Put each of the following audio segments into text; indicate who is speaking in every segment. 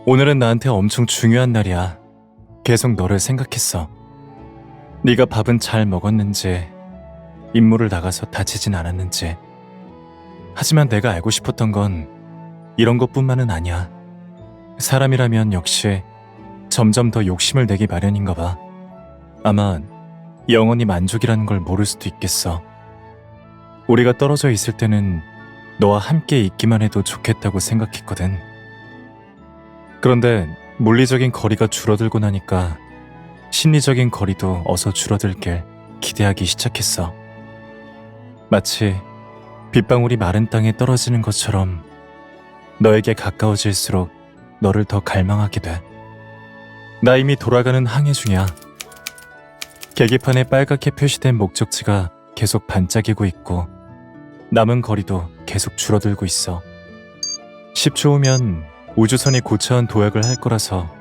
Speaker 1: 오늘은 나한테 엄청 중요한 날이야. 계속 너를 생각했어. 네가 밥은 잘 먹었는지, 임무를 나가서 다치진 않았는지. 하지만 내가 알고 싶었던 건 이런 것뿐만은 아니야. 사람이라면 역시 점점 더 욕심을 내기 마련인가 봐. 아마 영원히 만족이라는 걸 모를 수도 있겠어. 우리가 떨어져 있을 때는 너와 함께 있기만 해도 좋겠다고 생각했거든. 그런데 물리적인 거리가 줄어들고 나니까 심리적인 거리도 어서 줄어들길 기대하기 시작했어. 마치 빗방울이 마른 땅에 떨어지는 것처럼 너에게 가까워질수록 너를 더 갈망하게 돼. 나 이미 돌아가는 항해 중이야. 계기판에 빨갛게 표시된 목적지가 계속 반짝이고 있고 남은 거리도 계속 줄어들고 있어. 10초 후면 우주선이 고차원 도약을 할 거라서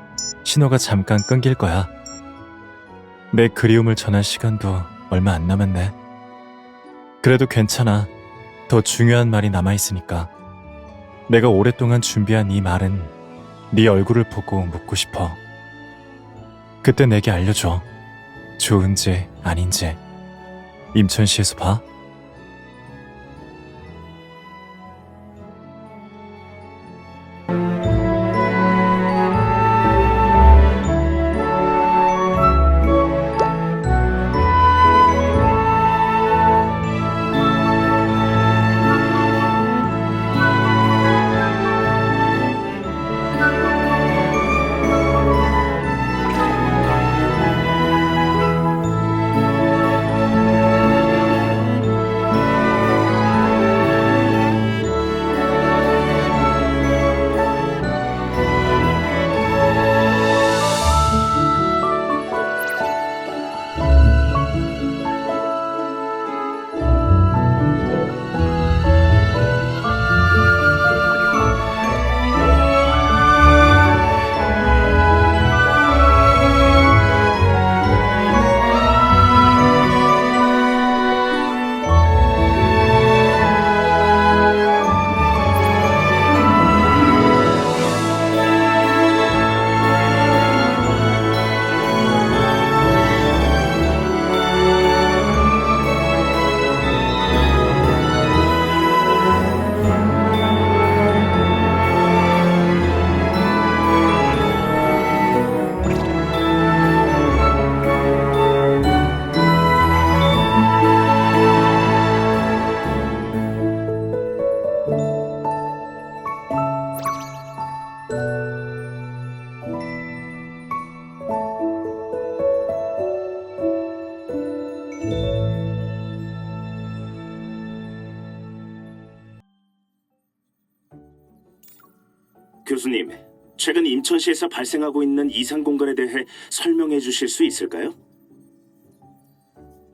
Speaker 1: 신호가 잠깐 끊길 거야. 내 그리움을 전할 시간도 얼마 안 남았네. 그래도 괜찮아. 더 중요한 말이 남아있으니까. 내가 오랫동안 준비한 이 말은 네 얼굴을 보고 묻고 싶어. 그때 내게 알려줘. 좋은지 아닌지. 임천시에서 봐.
Speaker 2: 교수님, 최근 임천시에서 발생하고 있는 이상 공간에 대해 설명해 주실 수 있을까요?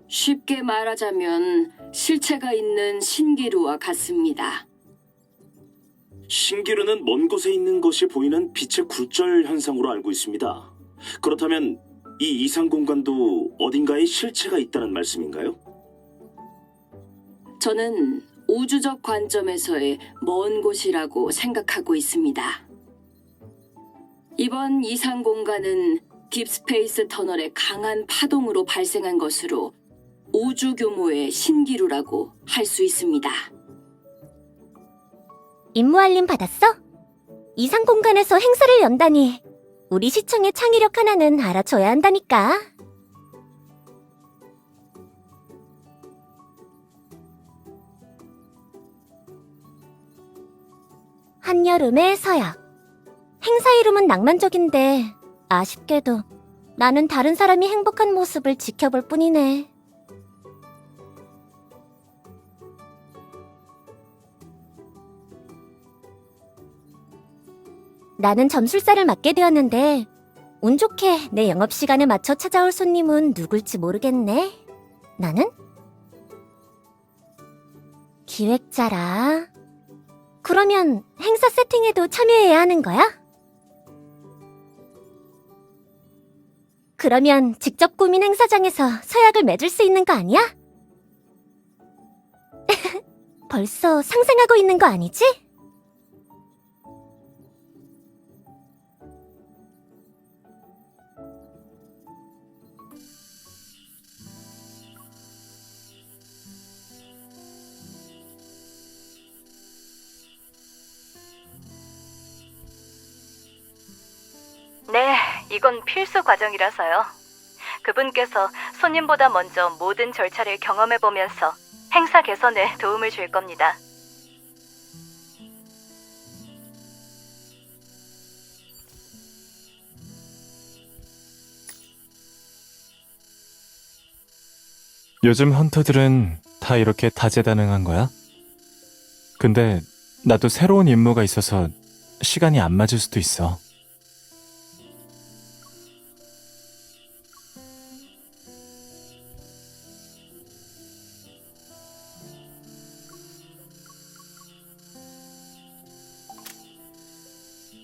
Speaker 3: 쉽게 말하자면 실체가 있는 신기루와 같습니다.
Speaker 2: 신기루는 먼 곳에 있는 것이 보이는 빛의 굴절 현상으로 알고 있습니다. 그렇다면 이 이상 공간도 어딘가에 실체가 있다는 말씀인가요?
Speaker 3: 저는 우주적 관점에서의 먼 곳이라고 생각하고 있습니다. 이번 이상 공간은 딥스페이스 터널의 강한 파동으로 발생한 것으로 우주 규모의 신기루라고 할 수 있습니다.
Speaker 4: 임무 알림 받았어? 이상 공간에서 행사를 연다니 우리 시청의 창의력 하나는 알아줘야 한다니까. 한여름의 서약. 행사 이름은 낭만적인데 아쉽게도 나는 다른 사람이 행복한 모습을 지켜볼 뿐이네. 나는 점술사를 맡게 되었는데 운 좋게 내 영업시간에 맞춰 찾아올 손님은 누굴지 모르겠네. 나는? 기획자라. 그러면 행사 세팅에도 참여해야 하는 거야? 그러면 직접 꾸민 행사장에서 서약을 맺을 수 있는 거 아니야? 벌써 상상하고 있는 거 아니지?
Speaker 5: 이건 필수 과정이라서요. 그분께서 손님보다 먼저 모든 절차를 경험해보면서 행사 개선에 도움을 줄 겁니다.
Speaker 1: 요즘 헌터들은 다 이렇게 다재다능한 거야? 근데 나도 새로운 임무가 있어서 시간이 안 맞을 수도 있어.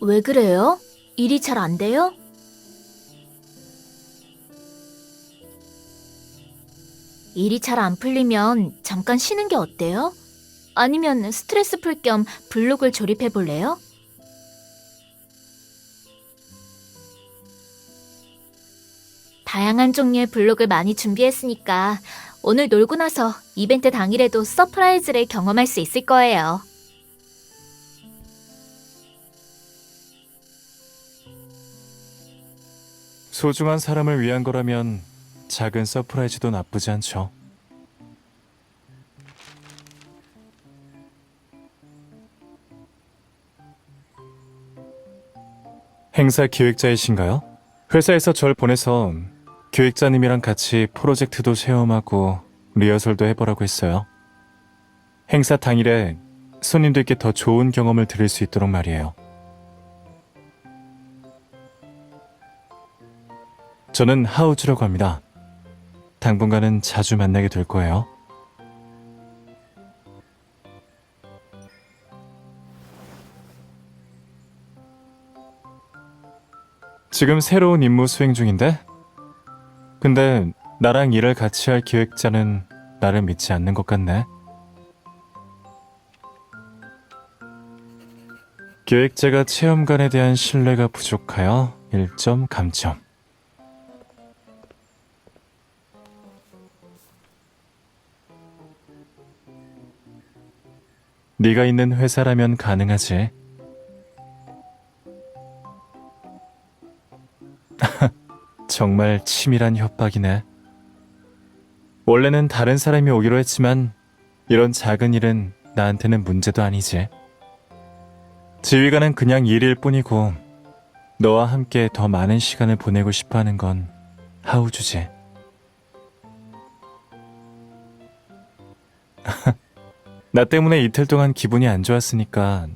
Speaker 6: 왜 그래요? 일이 잘 안 돼요? 일이 잘 안 풀리면 잠깐 쉬는 게 어때요? 아니면 스트레스 풀 겸 블로그를 조립해 볼래요? 다양한 종류의 블로그를 많이 준비했으니까 오늘 놀고 나서 이벤트 당일에도 서프라이즈를 경험할 수 있을 거예요.
Speaker 1: 소중한 사람을 위한 거라면 작은 서프라이즈도 나쁘지 않죠. 행사 기획자이신가요? 회사에서 절 보내서 기획자님이랑 같이 프로젝트도 체험하고 리허설도 해보라고 했어요. 행사 당일에 손님들께 더 좋은 경험을 드릴 수 있도록 말이에요. 저는 하우즈라고 합니다. 당분간은 자주 만나게 될 거예요. 지금 새로운 임무 수행 중인데? 근데 나랑 일을 같이 할 기획자는 나를 믿지 않는 것 같네. 기획자가 체험관에 대한 신뢰가 부족하여 1점 감점. 네가 있는 회사라면 가능하지. 정말 치밀한 협박이네. 원래는 다른 사람이 오기로 했지만 이런 작은 일은 나한테는 문제도 아니지. 지휘관은 그냥 일일 뿐이고 너와 함께 더 많은 시간을 보내고 싶어하는 건 하우주지. 나 때문에 이틀 동안 기분이 안 좋았으니까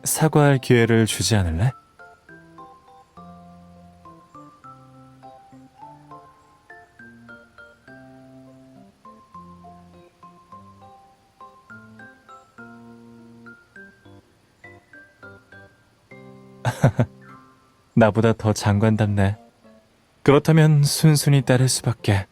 Speaker 1: 사과할 기회를 주지 않을래? 나보다 더 장관답네. 그렇다면 순순히 따를 수밖에.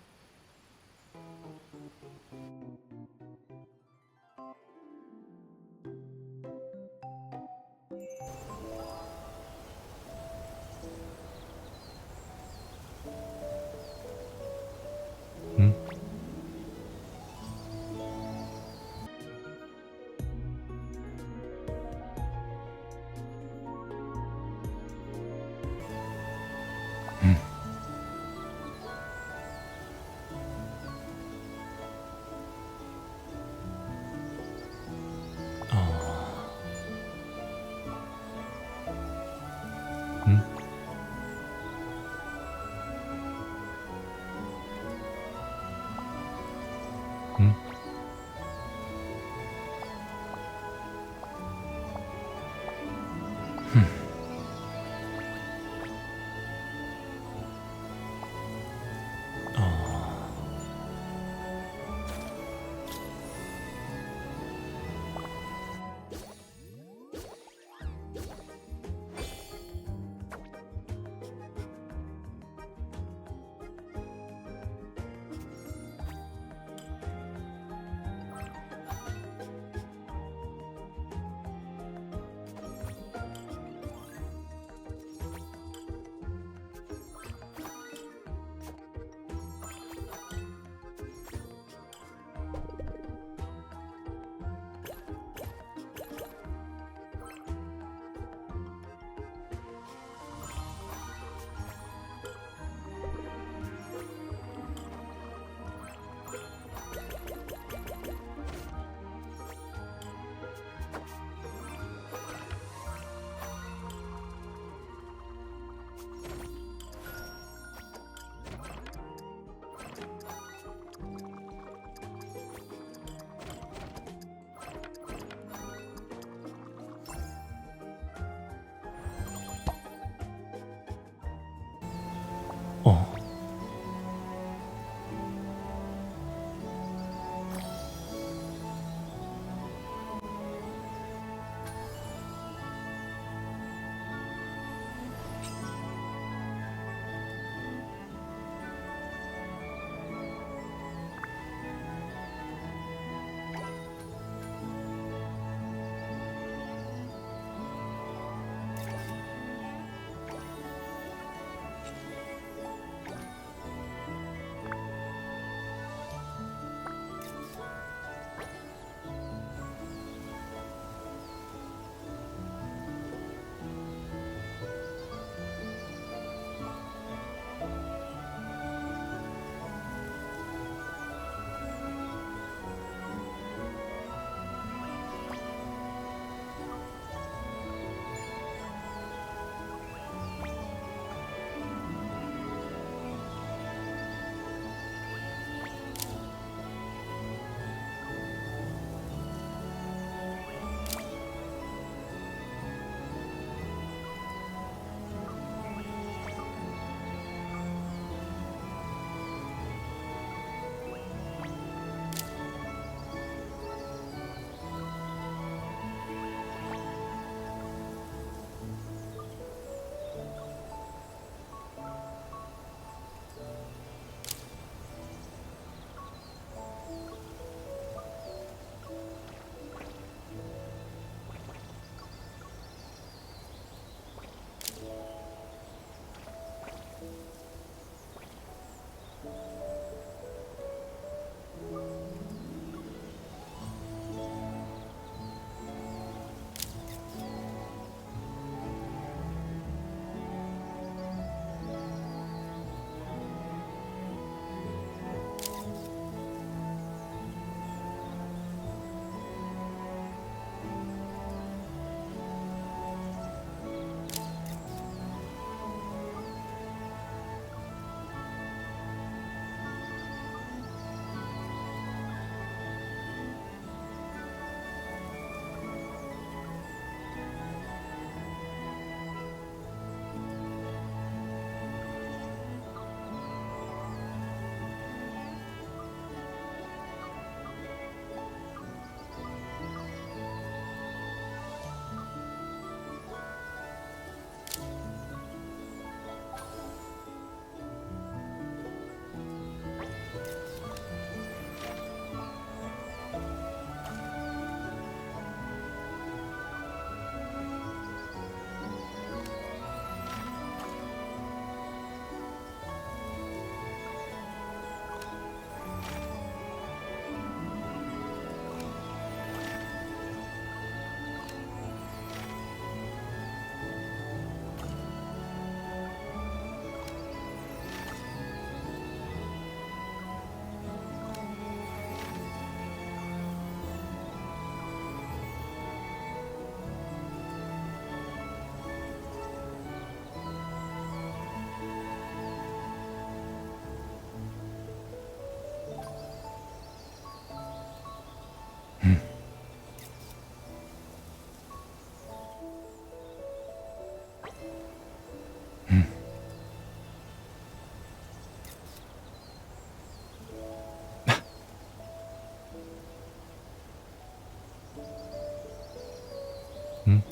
Speaker 1: 응?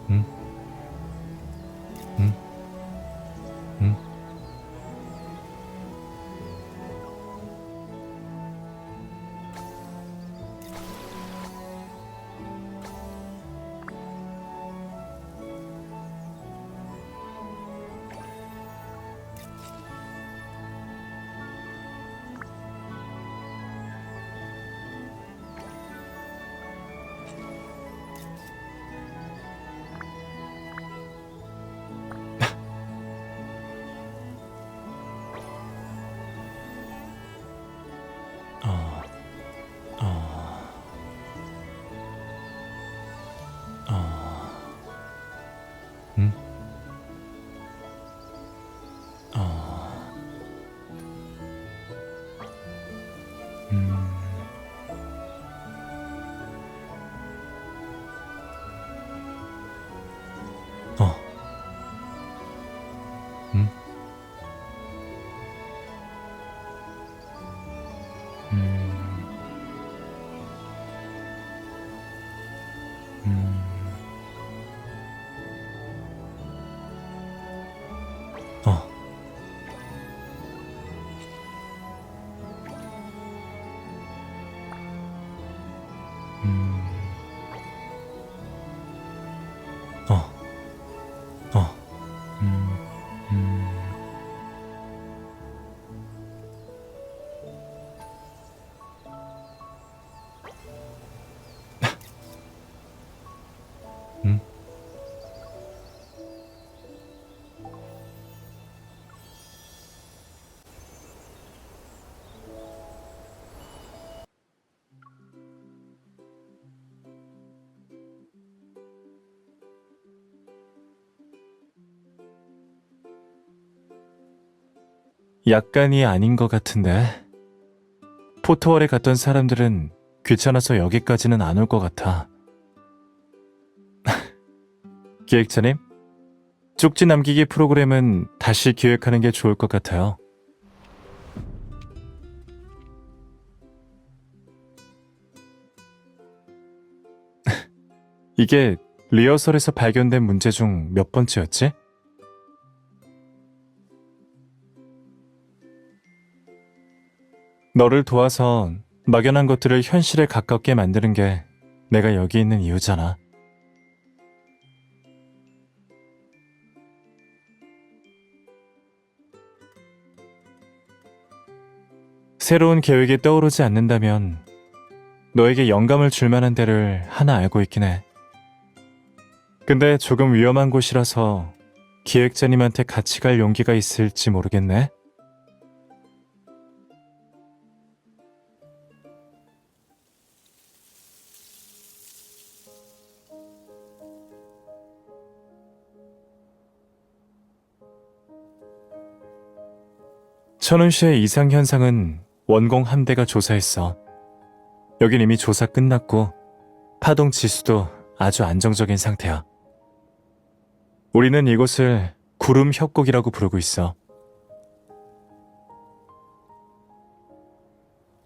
Speaker 1: 응? 응? 응? 어, 어, 어, 응? 어, 음, 어, 응? 음, 음, 어, 음, 어, 어, 음, 음, 음. 약간이 아닌 것 같은데. 포토월에 갔던 사람들은 귀찮아서 여기까지는 안 올 것 같아. 기획자님, 쪽지 남기기 프로그램은 다시 기획하는 게 좋을 것 같아요. 이게 리허설에서 발견된 문제 중 몇 번째였지? 너를 도와서 막연한 것들을 현실에 가깝게 만드는 게 내가 여기 있는 이유잖아. 새로운 계획이 떠오르지 않는다면 너에게 영감을 줄 만한 데를 하나 알고 있긴 해. 근데 조금 위험한 곳이라서 기획자님한테 같이 갈 용기가 있을지 모르겠네. 천운시의 이상현상은 원공 함대가 조사했어. 여긴 이미 조사 끝났고 파동 지수도 아주 안정적인 상태야. 우리는 이곳을 구름 협곡이라고 부르고 있어.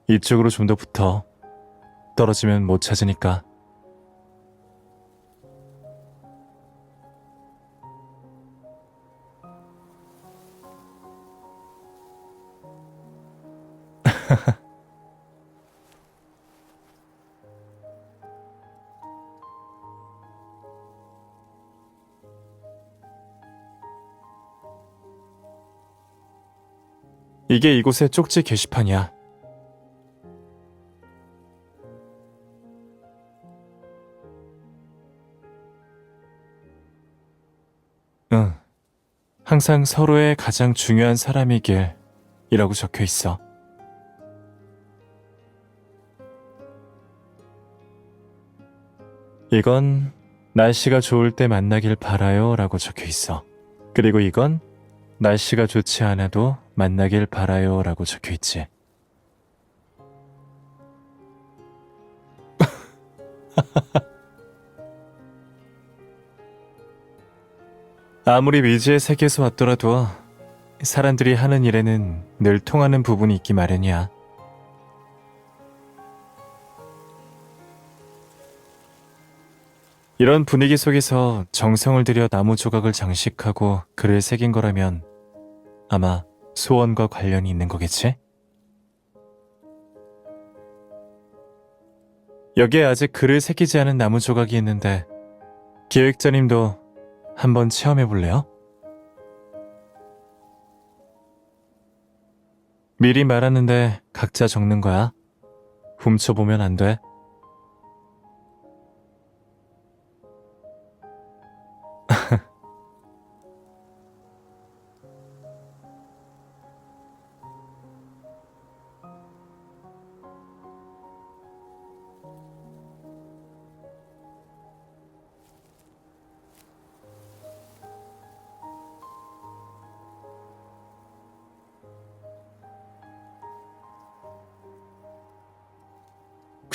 Speaker 1: 이쪽으로 좀 더 붙어. 떨어지면 못 찾으니까. 이게 이곳의 쪽지 게시판이야. 응. 항상 서로의 가장 중요한 사람이길 이라고 적혀 있어. 이건 날씨가 좋을 때 만나길 바라요 라고 적혀 있어. 그리고 이건 날씨가 좋지 않아도 만나길 바라요 라고 적혀 있지. 아무리 미지의 세계에서 왔더라도 사람들이 하는 일에는 늘 통하는 부분이 있기 마련이야. 이런 분위기 속에서 정성을 들여 나무 조각을 장식하고 글을 새긴 거라면 아마 소원과 관련이 있는 거겠지? 여기에 아직 글을 새기지 않은 나무 조각이 있는데 기획자님도 한번 체험해 볼래요? 미리 말하는데 각자 적는 거야. 훔쳐보면 안 돼.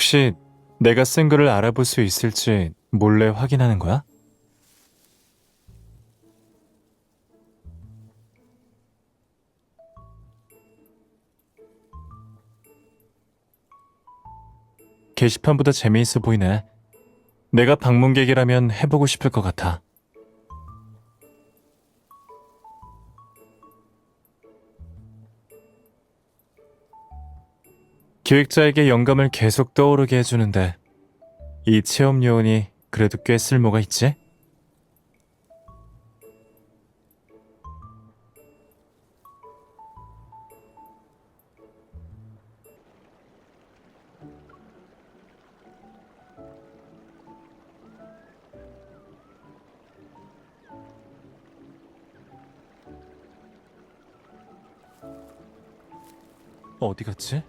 Speaker 1: 혹시 내가 쓴 글을 알아볼 수 있을지 몰래 확인하는 거야? 게시판보다 재미있어 보이네. 내가 방문객이라면 해보고 싶을 것 같아. 기획자에게 영감을 계속 떠오르게 해주는데 이 체험 요원이 그래도 꽤 쓸모가 있지? 어디 갔지?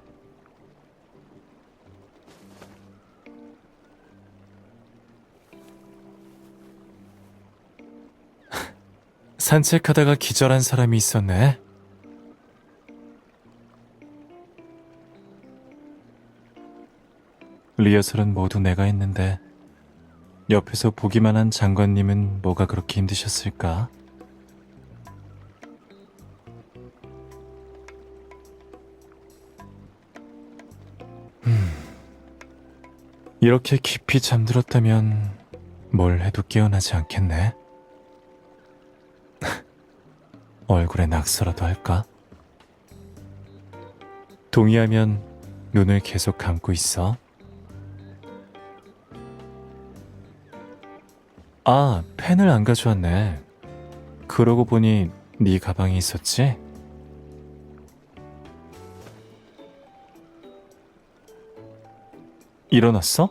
Speaker 1: 산책하다가 기절한 사람이 있었네. 리허설은 모두 내가 했는데 옆에서 보기만 한 장관님은 뭐가 그렇게 힘드셨을까? 이렇게 깊이 잠들었다면 뭘 해도 깨어나지 않겠네. 얼굴에 낙서라도 할까? 동의하면 눈을 계속 감고 있어. 아, 펜을 안 가져왔네. 그러고 보니 네 가방에 있었지? 일어났어?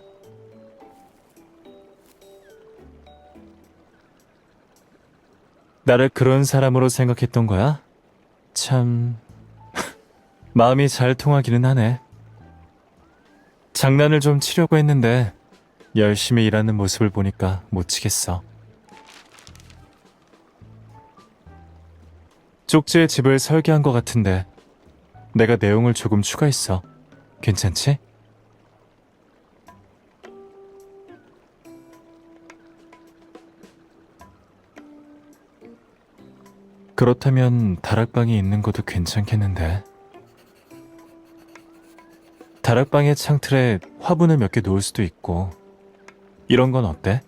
Speaker 1: 나를 그런 사람으로 생각했던 거야? 참... 마음이 잘 통하기는 하네. 장난을 좀 치려고 했는데 열심히 일하는 모습을 보니까 못 치겠어. 쪽지에 집을 설계한 것 같은데 내가 내용을 조금 추가했어. 괜찮지? 그렇다면 다락방에 있는 것도 괜찮겠는데. 다락방의 창틀에 화분을 몇 개 놓을 수도 있고 이런 건 어때?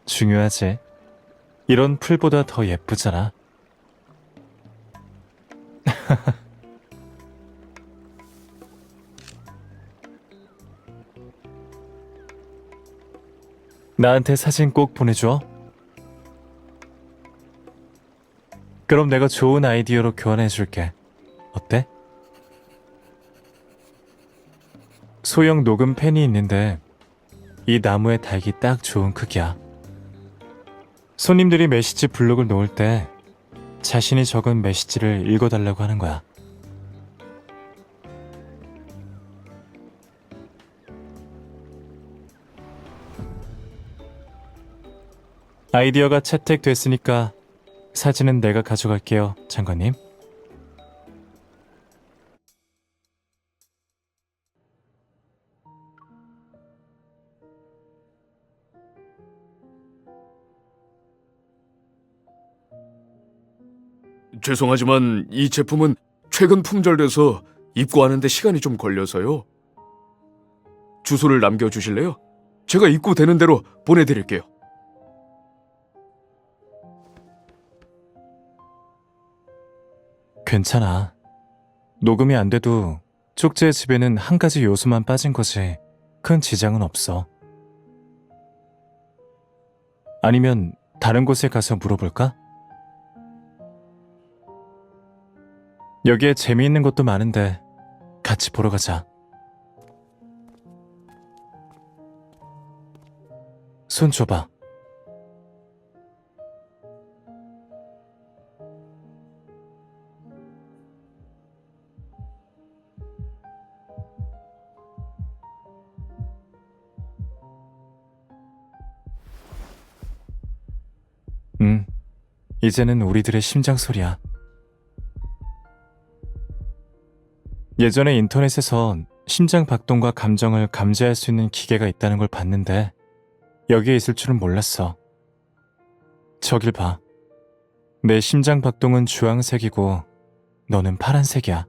Speaker 1: 중요하지. 이런 풀보다 더 예쁘잖아. 나한테 사진 꼭 보내줘. 그럼 내가 좋은 아이디어로 교환해줄게. 어때? 소형 녹음 펜이 있는데 이 나무에 달기 딱 좋은 크기야. 손님들이 메시지 블록을 놓을 때 자신이 적은 메시지를 읽어달라고 하는 거야. 아이디어가 채택됐으니까 사진은 내가 가져갈게요, 장관님.
Speaker 7: 죄송하지만 이 제품은 최근 품절돼서 입고하는데 시간이 좀 걸려서요. 주소를 남겨주실래요? 제가 입고되는 대로 보내드릴게요.
Speaker 1: 괜찮아. 녹음이 안 돼도 쪽지의 집에는 한 가지 요소만 빠진 거지 큰 지장은 없어. 아니면 다른 곳에 가서 물어볼까? 여기에 재미있는 것도 많은데 같이 보러 가자. 손 줘봐. 이제는 우리들의 심장 소리야. 예전에 인터넷에서 심장 박동과 감정을 감지할 수 있는 기계가 있다는 걸 봤는데 여기에 있을 줄은 몰랐어. 저길 봐. 내 심장 박동은 주황색이고 너는 파란색이야.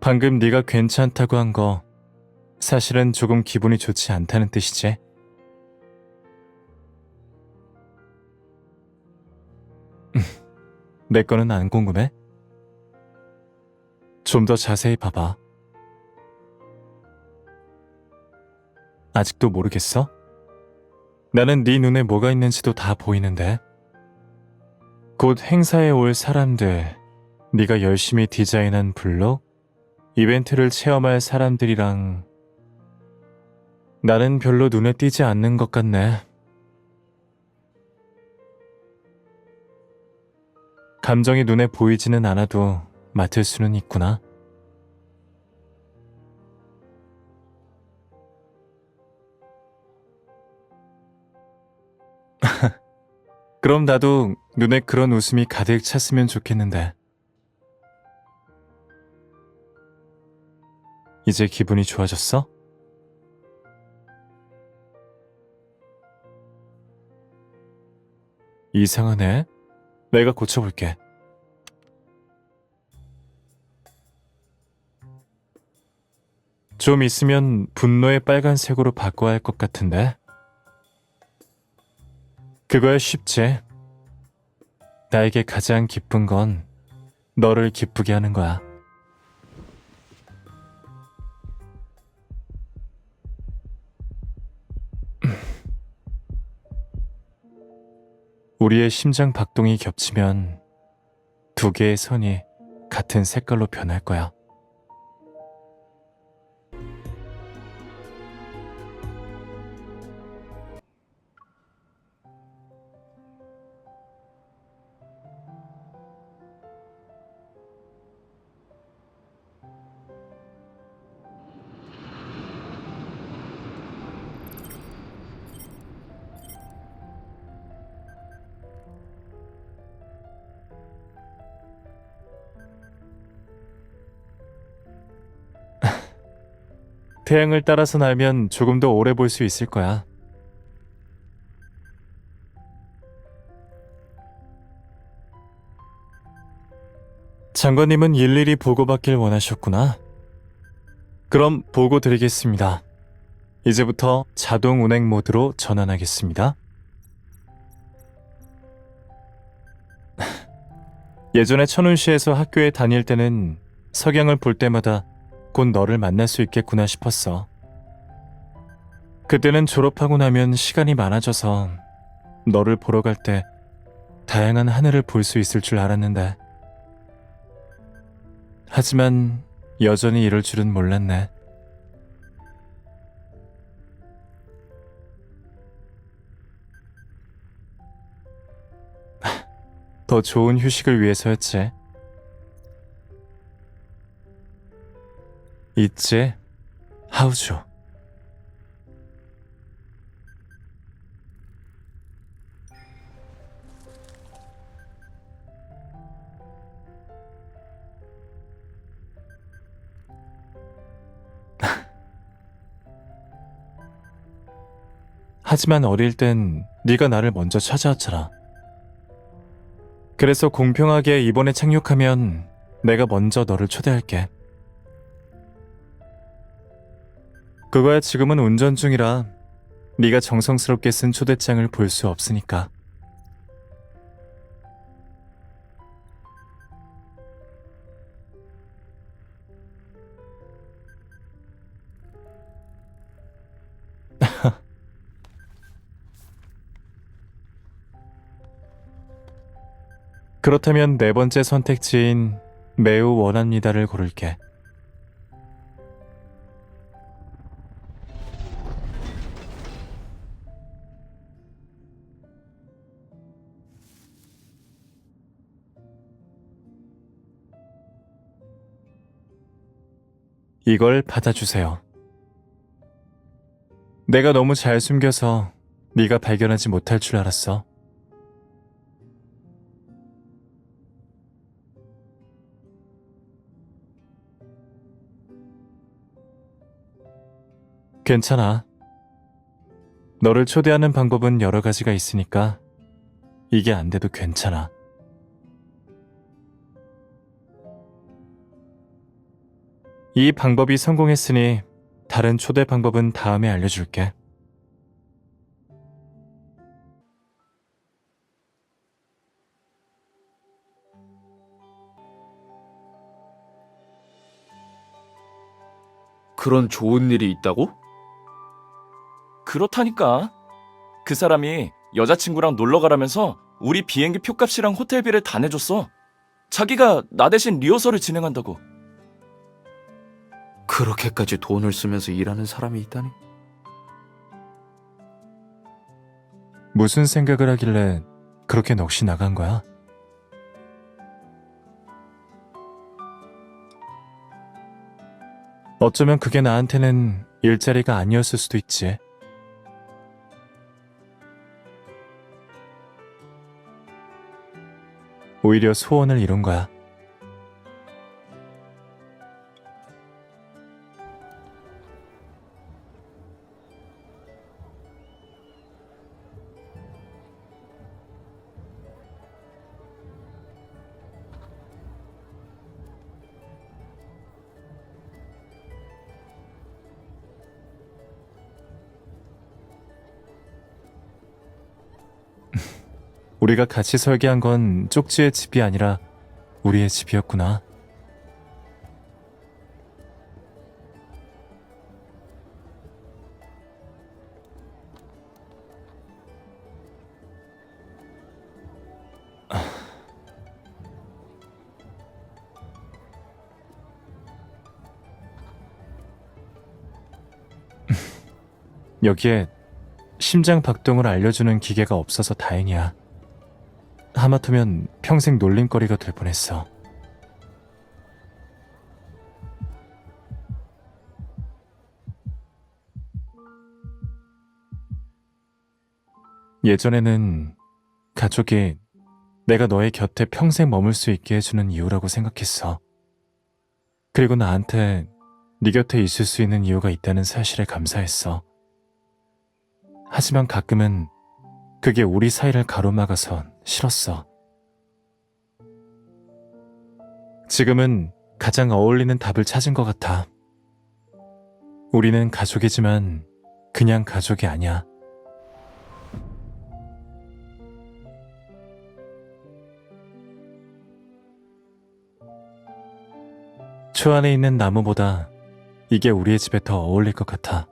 Speaker 1: 방금 네가 괜찮다고 한 거 사실은 조금 기분이 좋지 않다는 뜻이지? 내 거는 안 궁금해? 좀 더 자세히 봐봐. 아직도 모르겠어? 나는 네 눈에 뭐가 있는지도 다 보이는데. 곧 행사에 올 사람들, 네가 열심히 디자인한 블록, 이벤트를 체험할 사람들이랑 나는 별로 눈에 띄지 않는 것 같네. 감정이 눈에 보이지는 않아도 맡을 수는 있구나. 그럼 나도 눈에 그런 웃음이 가득 찼으면 좋겠는데. 이제 기분이 좋아졌어? 이상하네. 내가 고쳐볼게. 좀 있으면 분노의 빨간색으로 바꿔야 할 것 같은데. 그거야 쉽지. 나에게 가장 기쁜 건 너를 기쁘게 하는 거야. 우리의 심장 박동이 겹치면 두 개의 선이 같은 색깔로 변할 거야. 태양을 따라서 날면 조금 더 오래 볼 수 있을 거야. 장관님은 일일이 보고받길 원하셨구나. 그럼 보고 드리겠습니다. 이제부터 자동 운행 모드로 전환하겠습니다. 예전에 천운시에서 학교에 다닐 때는 석양을 볼 때마다 곧 너를 만날 수 있겠구나 싶었어. 그때는 졸업하고 나면 시간이 많아져서 너를 보러 갈 때 다양한 하늘을 볼 수 있을 줄 알았는데. 하지만 여전히 이럴 줄은 몰랐네. 더 좋은 휴식을 위해서였지. 있지, 하우주. 하지만 어릴 땐 네가 나를 먼저 찾아왔잖아. 그래서 공평하게 이번에 착륙하면 내가 먼저 너를 초대할게. 그거야 지금은 운전 중이라 네가 정성스럽게 쓴 초대장을 볼 수 없으니까. 그렇다면 네 번째 선택지인 매우 원합니다를 고를게. 이걸 받아주세요. 내가 너무 잘 숨겨서 네가 발견하지 못할 줄 알았어. 괜찮아. 너를 초대하는 방법은 여러 가지가 있으니까 이게 안 돼도 괜찮아. 이 방법이 성공했으니 다른 초대 방법은 다음에 알려줄게.
Speaker 7: 그런 좋은 일이 있다고?
Speaker 8: 그렇다니까. 그 사람이 여자친구랑 놀러 가라면서 우리 비행기 표값이랑 호텔비를 다 내줬어. 자기가 나 대신 리허설을 진행한다고.
Speaker 7: 그렇게까지 돈을 쓰면서 일하는 사람이 있다니?
Speaker 1: 무슨 생각을 하길래 그렇게 넋이 나간 거야? 어쩌면 그게 나한테는 일자리가 아니었을 수도 있지. 오히려 소원을 이룬 거야. 우리가 같이 설계한 건 쪽지의 집이 아니라 우리의 집이었구나. 여기에 심장 박동을 알려주는 기계가 없어서 다행이야. 하마터면 평생 놀림거리가 될 뻔했어. 예전에는 가족이 내가 너의 곁에 평생 머물 수 있게 해주는 이유라고 생각했어. 그리고 나한테 네 곁에 있을 수 있는 이유가 있다는 사실에 감사했어. 하지만 가끔은 그게 우리 사이를 가로막아서 싫었어. 지금은 가장 어울리는 답을 찾은 것 같아. 우리는 가족이지만 그냥 가족이 아니야. 초 안에 있는 나무보다 이게 우리의 집에 더 어울릴 것 같아.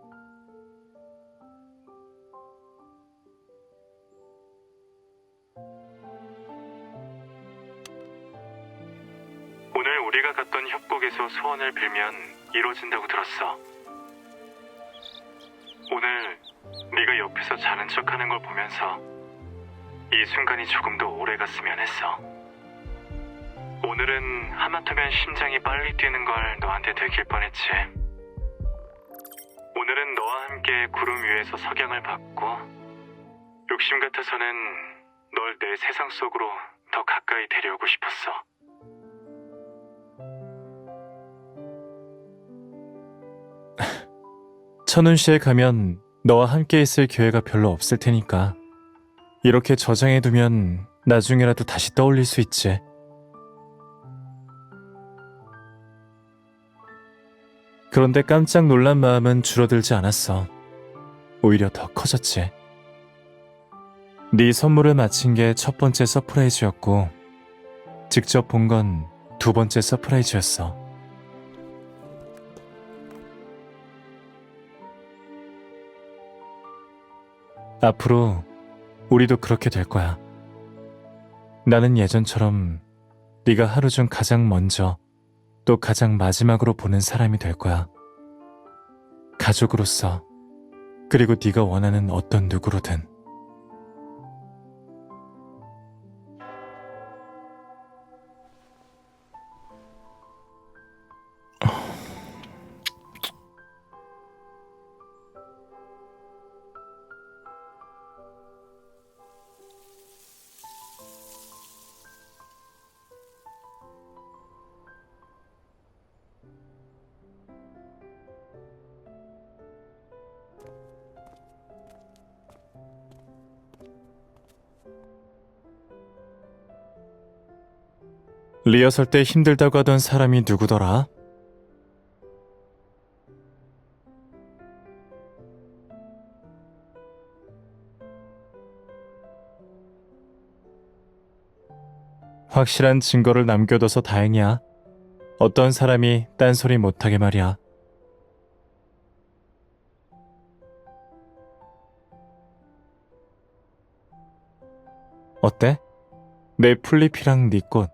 Speaker 1: 오늘 우리가 갔던 협곡에서 소원을 빌면 이루어진다고 들었어. 오늘 네가 옆에서 자는 척하는 걸 보면서 이 순간이 조금 더 오래 갔으면 했어. 오늘은 하마터면 심장이 빨리 뛰는 걸 너한테 들킬 뻔했지. 오늘은 너와 함께 구름 위에서 석양을 받고 욕심 같아서는 널 내 세상 속으로 더 가까이 데려오고 싶었어. 천운시에 가면 너와 함께 있을 기회가 별로 없을 테니까 이렇게 저장해두면 나중에라도 다시 떠올릴 수 있지. 그런데 깜짝 놀란 마음은 줄어들지 않았어. 오히려 더 커졌지. 네 선물을 마친 게 첫 번째 서프라이즈였고 직접 본 건 두 번째 서프라이즈였어. 앞으로 우리도 그렇게 될 거야. 나는 예전처럼 네가 하루 중 가장 먼저 또 가장 마지막으로 보는 사람이 될 거야. 가족으로서, 그리고 네가 원하는 어떤 누구로든. 리허설 때 힘들다고 하던 사람이 누구더라? 확실한 증거를 남겨둬서 다행이야. 어떤 사람이 딴소리 못하게 말이야. 어때? 내 풀잎이랑 네 꽃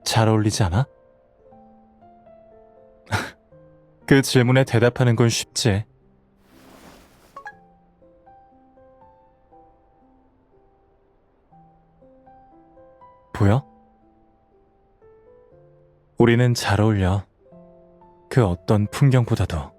Speaker 1: 잘 어울리지 않아? 그 질문에 대답하는 건 쉽지. 보여? 우리는 잘 어울려. 그 어떤 풍경보다도.